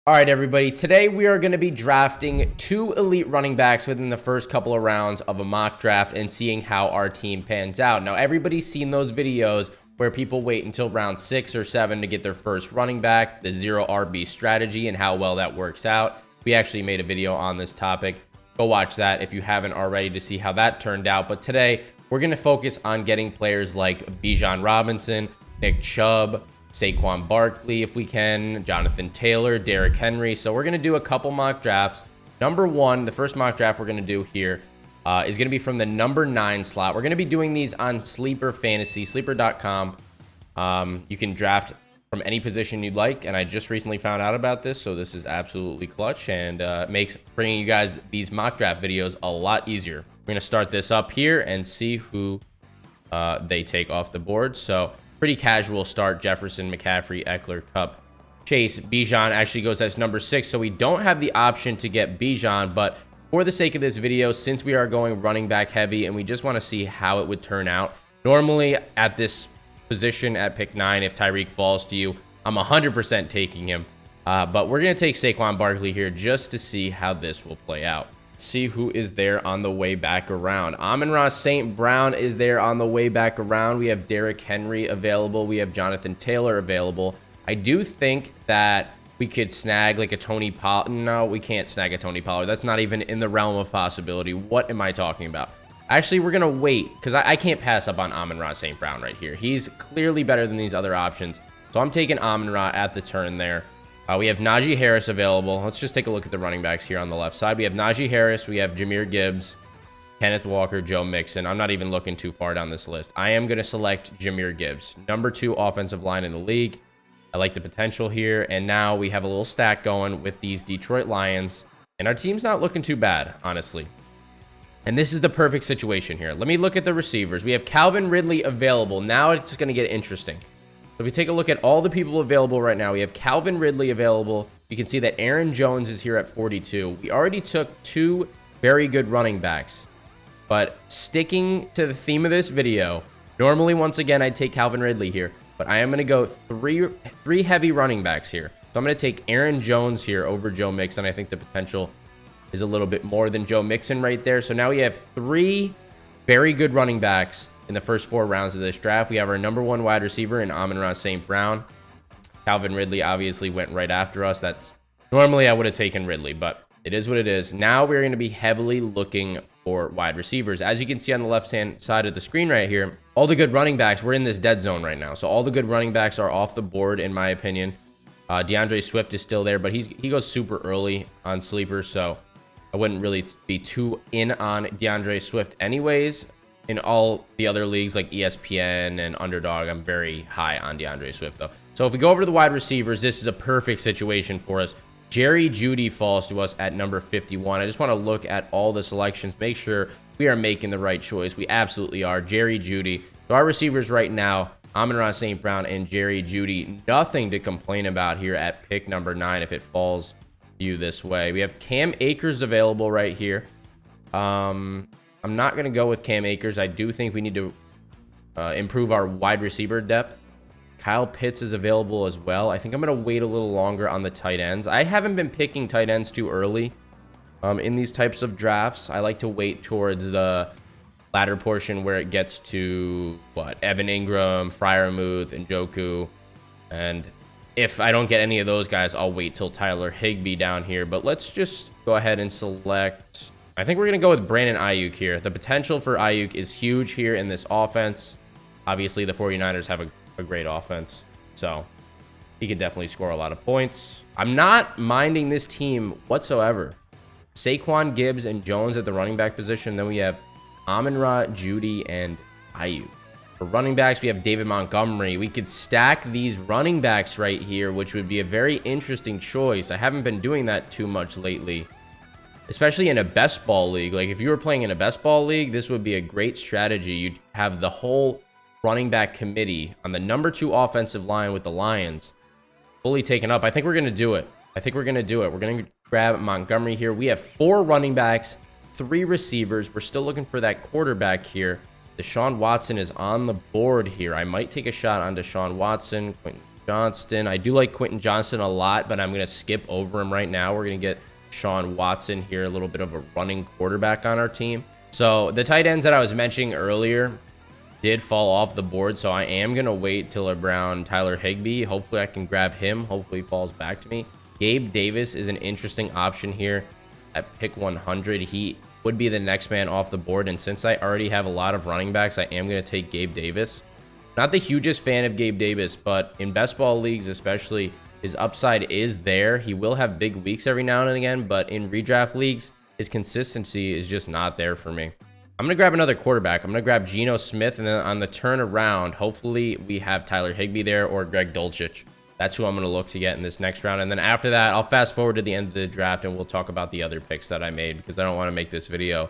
All right, everybody. Today we are going to be drafting 2 elite running backs within the first couple of rounds of a mock draft and seeing how our team pans out. Now, everybody's seen those videos where people wait until round 6 or 7 to get their first running back, the 0 RB strategy, and how well that works out. We actually made a video on this topic. Go watch that if you haven't already to see how that turned out. But today we're going to focus on getting players like Bijan Robinson, Nick Chubb, Saquon, Barkley, if we can, Jonathan Taylor, Derrick Henry. So we're going to do a couple mock drafts. Number one, the first mock draft we're going to do here is going to be from the number 9 slot. We're going to be doing these on Sleeper Fantasy, sleeper.com. You can draft from any position you'd like, and I just recently found out about this, so this is absolutely clutch, and makes bringing you guys these mock draft videos a lot easier. We're going to start this up here and see who they take off the board. So pretty casual start: Jefferson, McCaffrey, Ekeler, Cup, Chase. Bijan actually goes as number 6, so we don't have the option to get Bijan, but for the sake of this video, since we are going running back heavy and we just want to see how it would turn out, normally at this position at pick 9, if Tyreek falls to you, I'm 100% taking him, but we're going to take Saquon Barkley here just to see how this will play out. See who is there on the way back around. Amon-Ra St. Brown is there on the way back around. We have Derrick Henry available. We have Jonathan Taylor available. I do think that we could snag like a Tony Pollard. No, we can't snag a Tony Pollard. That's not even in the realm of possibility. What am I talking about? Actually, we're going to wait because I can't pass up on Amon-Ra St. Brown right here. He's clearly better than these other options. So I'm taking Amon-Ra at the turn there. We have Najee Harris available. Let's just take a look at the running backs here on the left side. We have Najee Harris. We have Jahmyr Gibbs, Kenneth Walker, Joe Mixon. I'm not even looking too far down this list. I am going to select Jahmyr Gibbs, number 2 offensive line in the league. I like the potential here. And now we have a little stack going with these Detroit Lions. And our team's not looking too bad, honestly. And this is the perfect situation here. Let me look at the receivers. We have Calvin Ridley available. Now it's going to get interesting. If we take a look at all the people available right now, we have Calvin Ridley available. You can see that Aaron Jones is here at 42. We already took 2 very good running backs. But sticking to the theme of this video, normally, once again, I'd take Calvin Ridley here. But I am going to go three heavy running backs here. So I'm going to take Aaron Jones here over Joe Mixon. I think the potential is a little bit more than Joe Mixon right there. So now we have 3 very good running backs in the first 4 rounds of this draft. We have our number 1 wide receiver in Amon-Ra St. Brown. Calvin Ridley obviously went right after us. That's normally I would have taken Ridley, but it is what it is. Now we're going to be heavily looking for wide receivers. As you can see on the left-hand side of the screen right here, all the good running backs, we're in this dead zone right now. So all the good running backs are off the board, in my opinion. DeAndre Swift is still there, but he goes super early on Sleeper, so I wouldn't really be too in on DeAndre Swift anyways. In all the other leagues like ESPN and Underdog, I'm very high on DeAndre Swift, though. So if we go over to the wide receivers, this is a perfect situation for us. Jerry Jeudy falls to us at number 51. I just want to look at all the selections, make sure we are making the right choice. We absolutely are. Jerry Jeudy. So our receivers right now, Amon-Ra St. Brown and Jerry Jeudy. Nothing to complain about here at pick number 9 if it falls to you this way. We have Cam Akers available right here. I'm not going to go with Cam Akers. I do think we need to improve our wide receiver depth. Kyle Pitts is available as well. I think I'm going to wait a little longer on the tight ends. I haven't been picking tight ends too early in these types of drafts. I like to wait towards the latter portion where it gets to, Evan Ingram, Freiermuth, and Njoku. And if I don't get any of those guys, I'll wait till Tyler Higbee down here. But let's just go ahead and select. I think we're going to go with Brandon Ayuk here. The potential for Ayuk is huge here in this offense. Obviously, the 49ers have a great offense, so he could definitely score a lot of points. I'm not minding this team whatsoever. Saquon, Gibbs, and Jones at the running back position. Then we have Amon-Ra, Jeudy, and Ayuk. For running backs, we have David Montgomery. We could stack these running backs right here, which would be a very interesting choice. I haven't been doing that too much lately, especially in a best ball league. Like if you were playing in a best ball league, this would be a great strategy. You'd have the whole running back committee on the number 2 offensive line with the Lions fully taken up. I think we're going to do it. We're going to grab Montgomery here. We have 4 running backs, 3 receivers. We're still looking for that quarterback here. Deshaun Watson is on the board here. I might take a shot on Deshaun Watson. Johnston. I do like Quentin Johnston a lot, but I'm going to skip over him right now. We're going to get Sean Watson here, a little bit of a running quarterback on our team. So the tight ends that I was mentioning earlier did fall off the board, so I am going to wait till around Tyler Higbee. Hopefully I can grab him. Hopefully he falls back to me. Gabe Davis is an interesting option here at pick 100. He would be the next man off the board, and since I already have a lot of running backs, I am going to take Gabe Davis. Not the hugest fan of Gabe Davis, but in best ball leagues especially, his upside is there. He will have big weeks every now and again, but in redraft leagues, his consistency is just not there for me. I'm going to grab another quarterback. I'm going to grab Geno Smith, and then on the turnaround, hopefully we have Tyler Higbee there or Greg Dulcich. That's who I'm going to look to get in this next round. And then after that, I'll fast forward to the end of the draft, and we'll talk about the other picks that I made because I don't want to make this video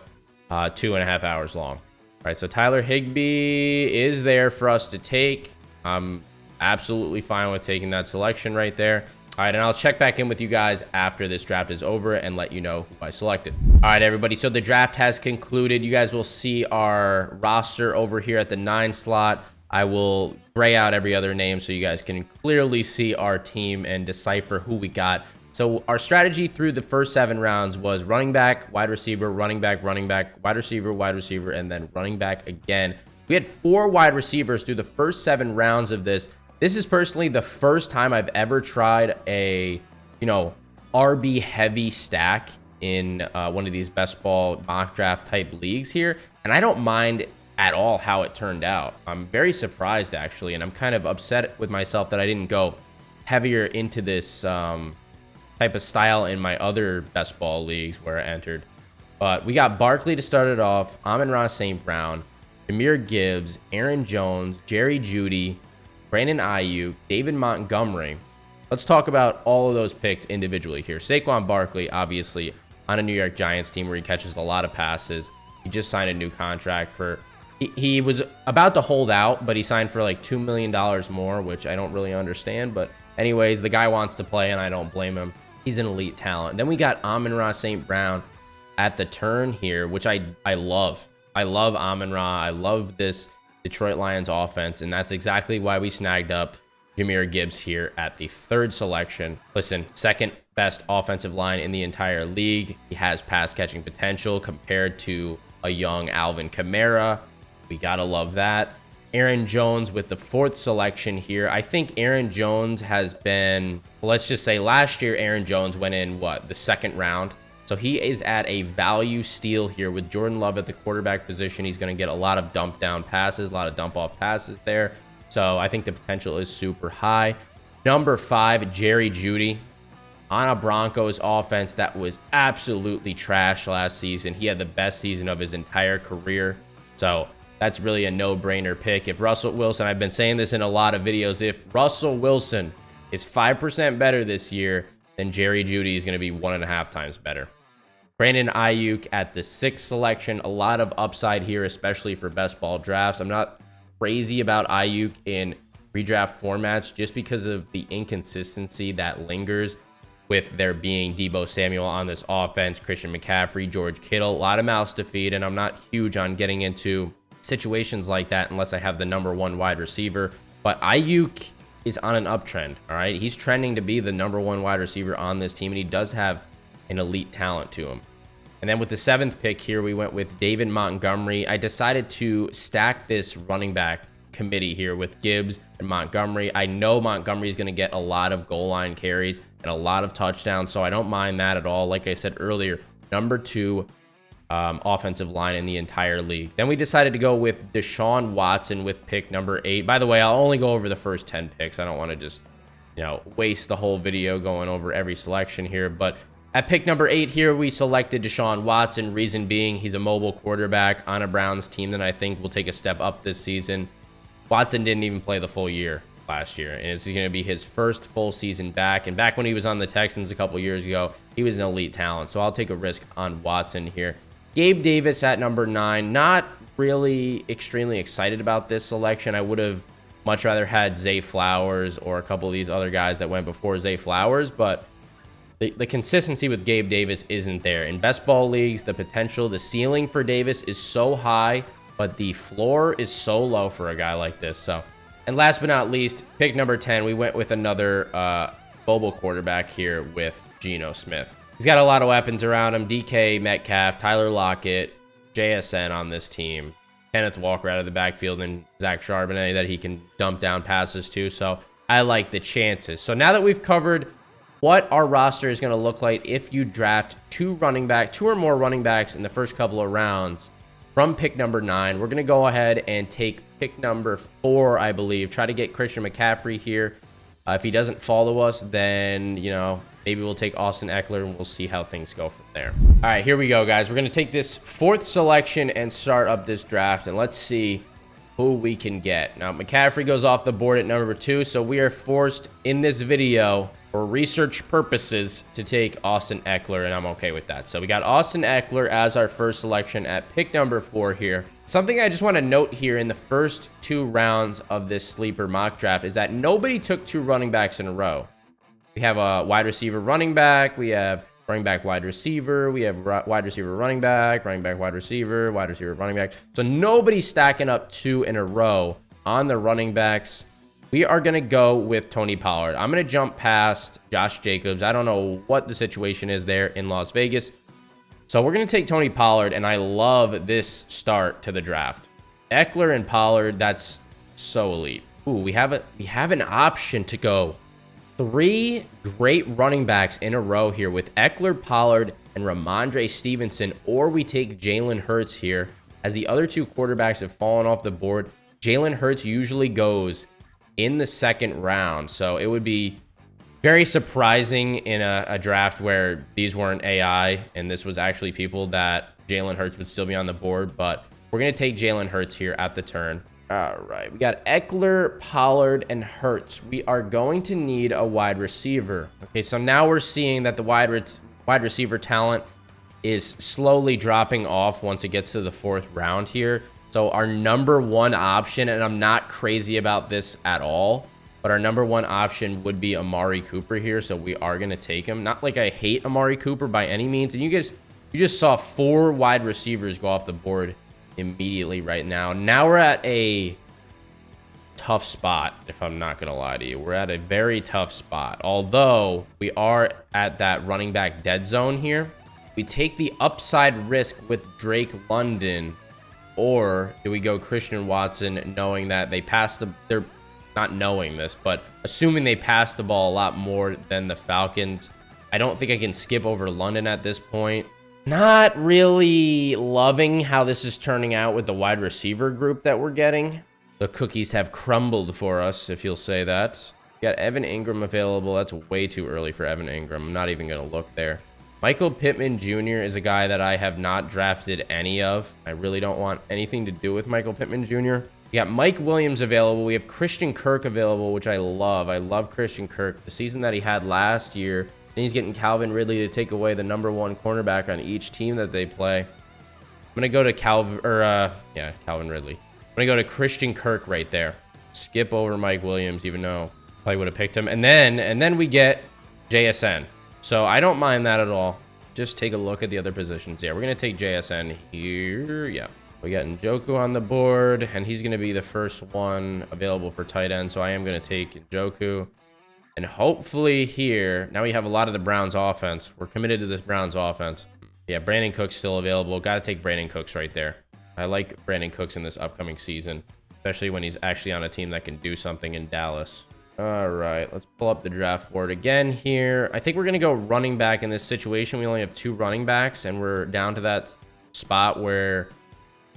2.5 hours long. All right, so Tyler Higbee is there for us to take. I'm absolutely fine with taking that selection right there. All right, and I'll check back in with you guys after this draft is over and let you know who I selected. All right, everybody, so the draft has concluded. You guys will see our roster over here at the 9 slot. I will gray out every other name so you guys can clearly see our team and decipher who we got. So our strategy through the first 7 rounds was running back, wide receiver, running back, wide receiver, and then running back again. We had 4 wide receivers through the first 7 rounds of this. This is personally the first time I've ever tried a, RB heavy stack in one of these best ball mock draft type leagues here. And I don't mind at all how it turned out. I'm very surprised actually, and I'm kind of upset with myself that I didn't go heavier into this type of style in my other best ball leagues where I entered. But we got Barkley to start it off, Amon-Ra St. Brown, Jahmyr Gibbs, Aaron Jones, Jerry Jeudy, Brandon Ayuk, David Montgomery. Let's talk about all of those picks individually here. Saquon Barkley, obviously, on a New York Giants team where he catches a lot of passes. He just signed a new contract for... He was about to hold out, but he signed for like $2 million more, which I don't really understand. But anyways, the guy wants to play, and I don't blame him. He's an elite talent. Then we got Amon-Ra St. Brown at the turn here, which I love. I love Amon-Ra. I love this Detroit Lions offense, and that's exactly why we snagged up Jahmyr Gibbs here at the 3rd selection. Listen, 2nd best offensive line in the entire league. He has pass catching potential compared to a young Alvin Kamara. We gotta love that. Aaron Jones with the 4th selection here. I think Aaron Jones has been, let's just say last year Aaron Jones went in the 2nd round. So he is at a value steal here with Jordan Love at the quarterback position. He's going to get a lot of dump down passes, a lot of dump off passes there. So I think the potential is super high. Number 5, Jerry Jeudy on a Broncos offense that was absolutely trash last season. He had the best season of his entire career. So that's really a no-brainer pick. If Russell Wilson, I've been saying this in a lot of videos, if Russell Wilson is 5% better this year, then Jerry Jeudy is going to be 1.5 times better. Brandon Ayuk at the 6th selection. A lot of upside here, especially for best ball drafts. I'm not crazy about Ayuk in redraft formats just because of the inconsistency that lingers with there being Deebo Samuel on this offense, Christian McCaffrey, George Kittle. A lot of mouths to feed, and I'm not huge on getting into situations like that unless I have the number 1 wide receiver. But Ayuk is on an uptrend, all right? He's trending to be the number 1 wide receiver on this team, and he does have an elite talent to him. And then with the 7th pick here, we went with David Montgomery. I decided to stack this running back committee here with Gibbs and Montgomery. I know Montgomery is going to get a lot of goal line carries and a lot of touchdowns, so I don't mind that at all. Like I said earlier, number 2 offensive line in the entire league. Then we decided to go with Deshaun Watson with pick number 8. By the way, I'll only go over the first 10 picks. I don't want to just, waste the whole video going over every selection here. But at pick number 8 here, we selected Deshaun Watson. Reason being, he's a mobile quarterback on a Browns team that I think will take a step up this season. Watson didn't even play the full year last year, and it's going to be his first full season back. And back when he was on the Texans a couple years ago, he was an elite talent. So I'll take a risk on Watson here. Gabe Davis at number 9. Not really extremely excited about this selection. I would have much rather had Zay Flowers or a couple of these other guys that went before Zay Flowers, but the consistency with Gabe Davis isn't there. In best ball leagues, the potential, the ceiling for Davis is so high, but the floor is so low for a guy like this. So And last but not least, pick number 10, we went with another mobile quarterback here with Geno Smith. He's got a lot of weapons around him. DK Metcalf, Tyler Lockett, JSN on this team. Kenneth Walker out of the backfield, and Zach Charbonnet that he can dump down passes to. So I like the chances. So now that we've covered what our roster is going to look like if you draft two or more running backs in the first couple of rounds from pick number 9, we're going to go ahead and take pick number 4, I believe. Try to get Christian McCaffrey here. If he doesn't follow us, then, you know, maybe we'll take Austin Ekeler and we'll see how things go from there. All right, here we go, guys. We're going to take this 4th selection and start up this draft, and let's see who we can get. Now, McCaffrey goes off the board at number 2, so we are forced in this video for research purposes to take Austin Ekeler, and I'm okay with that. So we got Austin Ekeler as our first selection at pick number 4 here. Something I just want to note here in the first 2 rounds of this sleeper mock draft is that nobody took 2 running backs in a row. We have a wide receiver running back, we have running back wide receiver, we have wide receiver running back wide receiver running back. So nobody's stacking up 2 in a row on the running backs. We are going to go with Tony Pollard. I'm going to jump past Josh Jacobs. I don't know what the situation is there in Las Vegas. So we're going to take Tony Pollard, and I love this start to the draft. Ekeler and Pollard, that's so elite. Ooh, we have an option to go 3 great running backs in a row here with Ekeler, Pollard, and Ramondre Stevenson, or we take Jalen Hurts here. As the other 2 quarterbacks have fallen off the board, Jalen Hurts usually goes in the 2nd round. So it would be very surprising in a draft where these weren't AI and this was actually people that Jalen Hurts would still be on the board. But we're going to take Jalen Hurts here at the turn. All right, we got Ekeler, Pollard, and Hurts. We are going to need a wide receiver. Okay, so now we're seeing that the wide receiver talent is slowly dropping off once it gets to the 4th round here. So our number 1 option, and I'm not crazy about this at all, but our number 1 option would be Amari Cooper here. So we are going to take him. Not like I hate Amari Cooper by any means. And you just saw 4 wide receivers go off the board immediately right now. Now we're at a tough spot, if I'm not going to lie to you. We're at a very tough spot. Although we are at that running back dead zone here. We take the upside risk with Drake London, or do we go Christian Watson, knowing that they're not knowing this, but assuming they pass the ball a lot more than the Falcons. I don't think I can skip over London at this point. Not really loving how this is turning out with the wide receiver group that we're getting. The cookies have crumbled for us, if you'll say that. We got Evan Ingram available. That's way too early for Evan Ingram. I'm not even going to look there. Michael Pittman Jr. is a guy that I have not drafted any of. I really don't want anything to do with Michael Pittman Jr. We got Mike Williams available. We have Christian Kirk available, which I love. I love Christian Kirk. The season that he had last year, and he's getting Calvin Ridley to take away the number 1 cornerback on each team that they play. I'm going to go to Calvin Ridley. I'm going to go to Christian Kirk right there. Skip over Mike Williams, even though I probably would have picked him. And then we get JSN. So I don't mind that at all. Just take a look at the other positions. Yeah, we're going to take JSN here. Yeah. We got Njoku on the board, and he's going to be the first one available for tight end. So I am going to take Njoku. And hopefully here, now we have a lot of the Browns offense. We're committed to this Browns offense. Yeah, Brandon Cooks still available. Got to take Brandon Cooks right there. I like Brandon Cooks in this upcoming season, especially when he's actually on a team that can do something in Dallas. All right, let's pull up the draft board again here. I think we're going to go running back in this situation. We only have 2 running backs, and we're down to that spot where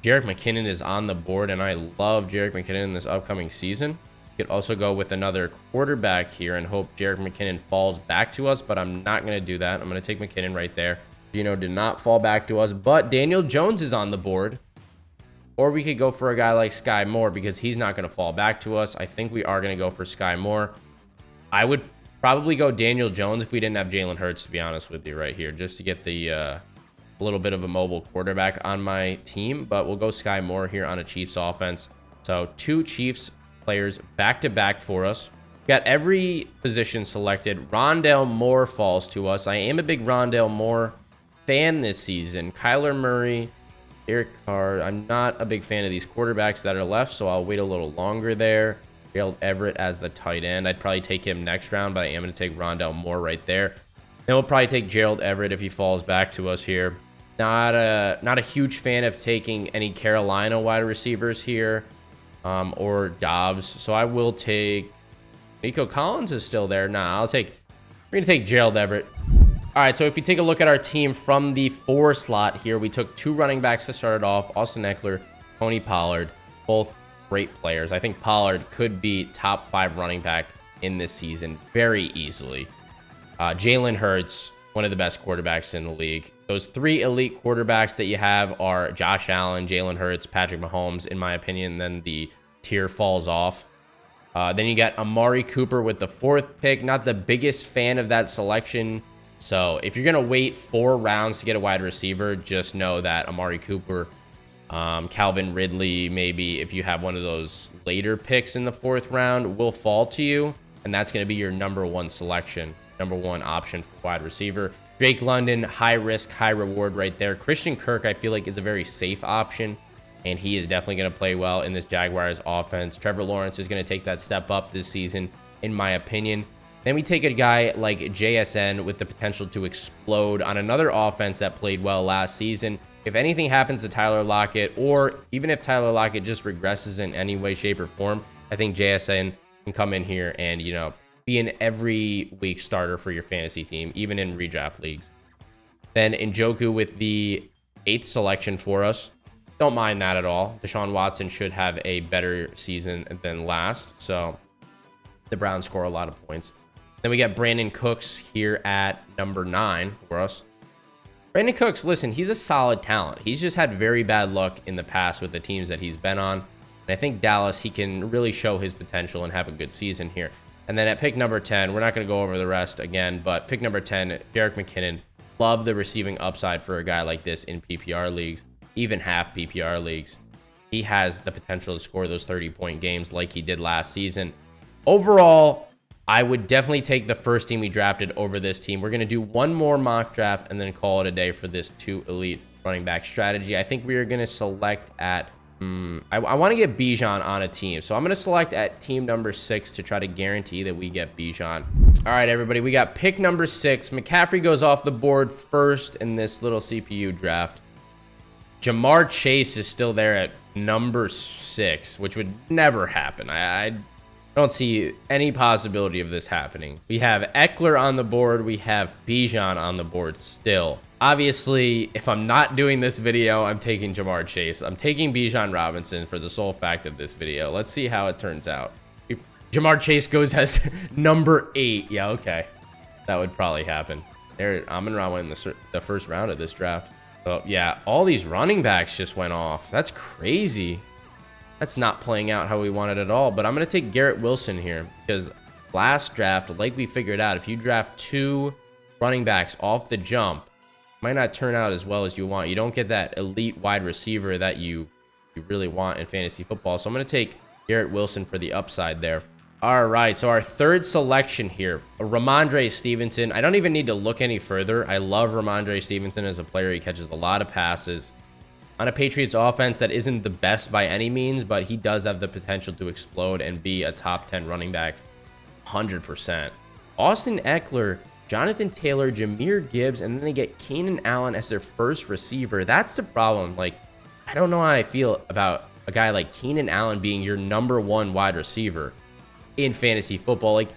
Jerick McKinnon is on the board, and I love Jerick McKinnon in this upcoming season. You could also go with another quarterback here and hope Jerick McKinnon falls back to us, but I'm not going to do that. I'm going to take McKinnon right there. Geno did not fall back to us, but Daniel Jones is on the board. Or we could go for a guy like Sky Moore because he's not going to fall back to us. I think we are going to go for Sky Moore. I would probably go Daniel Jones if we didn't have Jalen Hurts, to be honest with you right here, just to get the a little bit of a mobile quarterback on my team. But we'll go Sky Moore here on a Chiefs offense. So 2 Chiefs players back-to-back for us. Got every position selected. Rondale Moore falls to us. I am a big Rondale Moore fan this season. Kyler Murray, Derek Carr. I'm not a big fan of these quarterbacks that are left, so I'll wait a little longer there. Gerald Everett as the tight end. I'd probably take him next round, but I am going to take Rondell Moore right there. Then we'll probably take Gerald Everett if he falls back to us here. Not a huge fan of taking any Carolina wide receivers here, or Dobbs. So I will take Nico Collins is still there. We're gonna take Gerald Everett. All right, so if you take a look at our team from the 4 slot here, we took 2 running backs to start it off, Austin Ekeler, Tony Pollard, both great players. I think Pollard could be top 5 running back in this season very easily. Jalen Hurts, one of the best quarterbacks in the league. Those 3 elite quarterbacks that you have are Josh Allen, Jalen Hurts, Patrick Mahomes, in my opinion. Then the tier falls off. Then you got Amari Cooper with the 4th pick. Not the biggest fan of that selection. So if you're going to wait 4 rounds to get a wide receiver, just know that Amari Cooper, Calvin Ridley, maybe if you have one of those later picks in the 4th round, will fall to you. And that's going to be your number 1 selection, number 1 option for wide receiver. Drake London, high risk, high reward right there. Christian Kirk, I feel like, is a very safe option, and he is definitely going to play well in this Jaguars offense. Trevor Lawrence is going to take that step up this season, in my opinion. Then we take a guy like JSN with the potential to explode on another offense that played well last season. If anything happens to Tyler Lockett, or even if Tyler Lockett just regresses in any way, shape, or form, I think JSN can come in here and, be an every week starter for your fantasy team, even in redraft leagues. Then Njoku with the 8th selection for us. Don't mind that at all. Deshaun Watson should have a better season than last. So the Browns score a lot of points. Then we got Brandon Cooks here at number 9 for us. Brandon Cooks, listen, he's a solid talent. He's just had very bad luck in the past with the teams that he's been on. And I think Dallas, he can really show his potential and have a good season here. And then at pick number 10, we're not going to go over the rest again, but pick number 10, Jerick McKinnon. Love the receiving upside for a guy like this in PPR leagues, even half PPR leagues. He has the potential to score those 30-point games like he did last season. Overall, I would definitely take the first team we drafted over this team. We're going to do one more mock draft and then call it a day for this 2 elite running back strategy. I think we are going to select at I want to get Bijan on a team. So I'm going to select at team number 6 to try to guarantee that we get Bijan. All right, everybody, we got pick number 6. McCaffrey goes off the board first in this little CPU draft. Jamar Chase is still there at number 6, which would never happen. I don't see any possibility of this happening. We have Ekeler on the board. We have Bijan on the board still. Obviously, if I'm not doing this video, I'm taking Jamar Chase. I'm taking Bijan Robinson for the sole fact of this video. Let's see how it turns out. Jamar Chase goes as number 8. Yeah, okay. That would probably happen. Amon-Ra went in the first round of this draft. So, yeah, all these running backs just went off. That's crazy. That's not playing out how we wanted at all. But I'm going to take Garrett Wilson here because last draft, like we figured out, if you draft 2 running backs off the jump, might not turn out as well as you want. You don't get that elite wide receiver that you really want in fantasy football. So I'm going to take Garrett Wilson for the upside there. All right, so our 3rd selection here, Ramondre Stevenson. I don't even need to look any further. I love Ramondre Stevenson as a player. He catches a lot of passes on a Patriots offense that isn't the best by any means, but he does have the potential to explode and be a top 10 running back 100%. Austin Ekeler, Jonathan Taylor, Jahmyr Gibbs, and then they get Keenan Allen as their first receiver. That's the problem. Like, I don't know how I feel about a guy like Keenan Allen being your number 1 wide receiver in fantasy football. Like,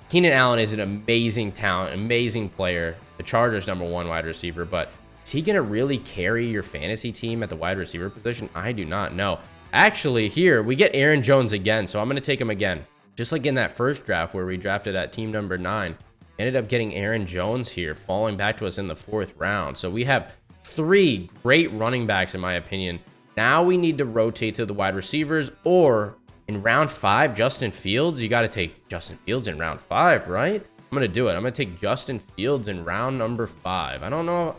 Keenan Allen is an amazing talent, amazing player, the Chargers' number 1 wide receiver, but is he going to really carry your fantasy team at the wide receiver position? I do not know. Actually, here, we get Aaron Jones again, so I'm going to take him again. Just like in that first draft where we drafted at team number 9. Ended up getting Aaron Jones here, falling back to us in the 4th round. So we have 3 great running backs, in my opinion. Now we need to rotate to the wide receivers, or in round 5, Justin Fields. You got to take Justin Fields in round 5, right? I'm going to do it. I'm going to take Justin Fields in round number 5. I don't know.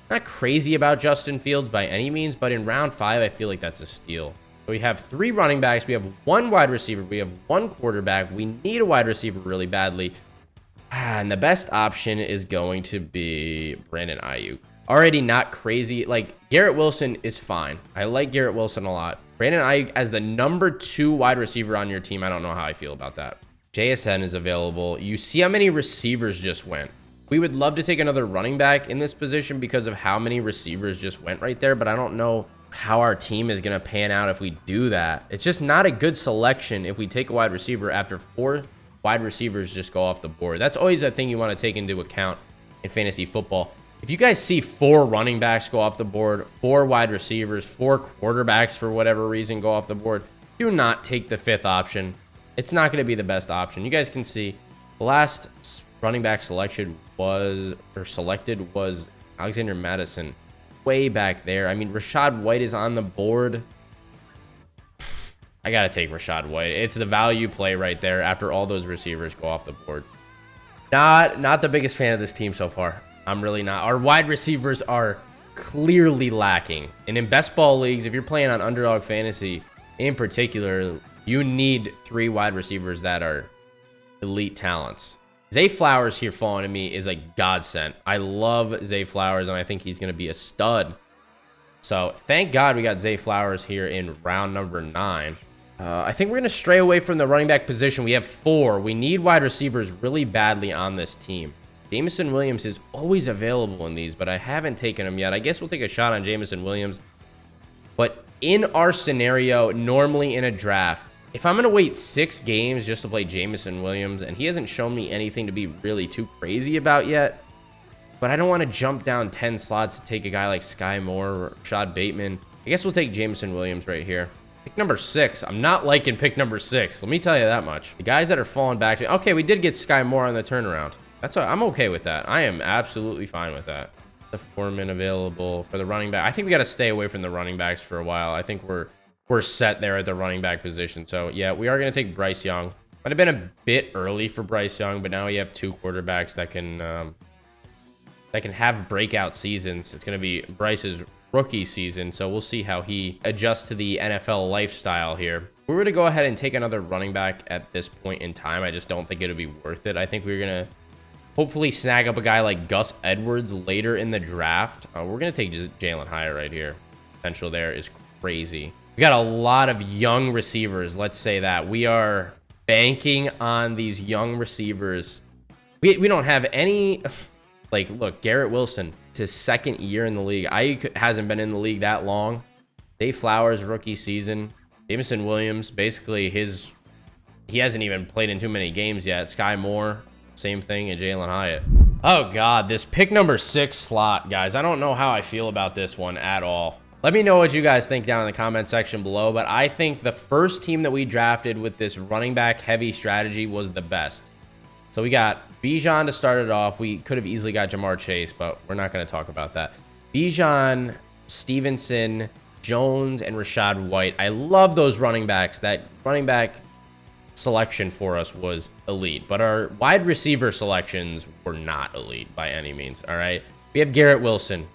Not crazy about Justin Fields by any means, but in round 5, I feel like that's a steal. So we have 3 running backs. We have 1 wide receiver. We have 1 quarterback. We need a wide receiver really badly. And the best option is going to be Brandon Ayuk. Already not crazy. Like, Garrett Wilson is fine. I like Garrett Wilson a lot. Brandon Ayuk as the #2 wide receiver on your team. I don't know how I feel about that. JSN is available. You see how many receivers just went. We would love to take another running back in this position because of how many receivers just went right there, but I don't know how our team is going to pan out if we do that. It's just not a good selection if we take a wide receiver after 4 wide receivers just go off the board. That's always a thing you want to take into account in fantasy football. If you guys see 4 running backs go off the board, 4 wide receivers, 4 quarterbacks for whatever reason go off the board, do not take the 5th option. It's not going to be the best option. You guys can see the last running back selected was Alexander Madison way back there. I mean, Rachaad White is on the board. I got to take Rachaad White. It's the value play right there after all those receivers go off the board. Not the biggest fan of this team so far. I'm really not. Our wide receivers are clearly lacking. And in best ball leagues, if you're playing on Underdog Fantasy in particular, you need 3 wide receivers that are elite talents. Zay Flowers here falling to me is a godsend. I love Zay Flowers, and I think he's going to be a stud. So thank God we got Zay Flowers here in round number 9. I think we're going to stray away from the running back position. We have 4. We need wide receivers really badly on this team. Jameson Williams is always available in these, but I haven't taken him yet. I guess we'll take a shot on Jameson Williams. But in our scenario, normally in a draft, if I'm going to wait 6 games just to play Jameson Williams, and he hasn't shown me anything to be really too crazy about yet, but I don't want to jump down 10 slots to take a guy like Sky Moore or Rashad Bateman. I guess we'll take Jameson Williams right here. Pick number 6. I'm not liking pick number 6. Let me tell you that much. The guys that are falling back to... Okay, we did get Sky Moore on the turnaround. I'm okay with that. I am absolutely fine with that. The Foreman available for the running back. I think we got to stay away from the running backs for a while. I think we're set there at the running back position. So yeah, we are going to take Bryce Young. Might have been a bit early for Bryce Young, but now we have 2 quarterbacks that can have breakout seasons. It's going to be Bryce's rookie season, so we'll see how he adjusts to the NFL lifestyle here. We're going to go ahead and take another running back at this point in time. I just don't think it'll be worth it. I think we're going to hopefully snag up a guy like Gus Edwards later in the draft. We're going to take Jalen Hyatt right here. Potential there is crazy. We got a lot of young receivers. Let's say that. We are banking on these young receivers. We don't have any... Like, look, Garrett Wilson, it's his 2nd year in the league. Ayuk hasn't been in the league that long. Zay Flowers, rookie season. Jameson Williams, basically he hasn't even played in too many games yet. Sky Moore, same thing, and Jalen Hyatt. Oh, God, this pick number 6 slot, guys. I don't know how I feel about this one at all. Let me know what you guys think down in the comment section below, but I think the first team that we drafted with this running back heavy strategy was the best. So we got Bijan to start it off. We could have easily got Jamar Chase, but we're not going to talk about that. Bijan, Stevenson, Jones, and Rachaad White. I love those running backs. That running back selection for us was elite, but our wide receiver selections were not elite by any means, all right? We have Garrett Wilson.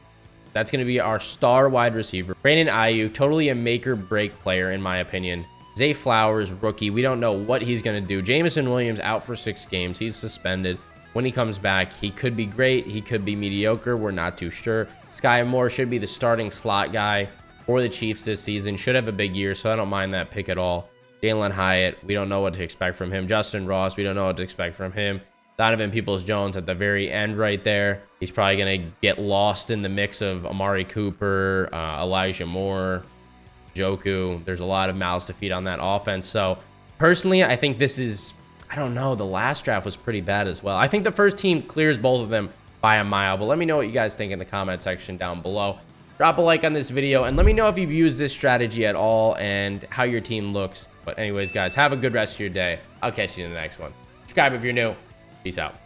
That's going to be our star wide receiver. Brandon Ayuk, totally a make-or-break player, in my opinion. Zay Flowers, rookie. We don't know what he's going to do. Jameson Williams out for 6 games. He's suspended. When he comes back, he could be great. He could be mediocre. We're not too sure. Sky Moore should be the starting slot guy for the Chiefs this season. Should have a big year, so I don't mind that pick at all. Jalen Hyatt, we don't know what to expect from him. Justin Ross, we don't know what to expect from him. Donovan Peoples-Jones at the very end right there. He's probably going to get lost in the mix of Amari Cooper, Elijah Moore, Joku. There's a lot of mouths to feed on that offense. So personally, I think this is, I don't know, the last draft was pretty bad as well. I think the first team clears both of them by a mile, but let me know what you guys think in the comment section down below. Drop a like on this video and let me know if you've used this strategy at all and how your team looks. But anyways, guys, have a good rest of your day. I'll catch you in the next one. Subscribe if you're new. Peace out.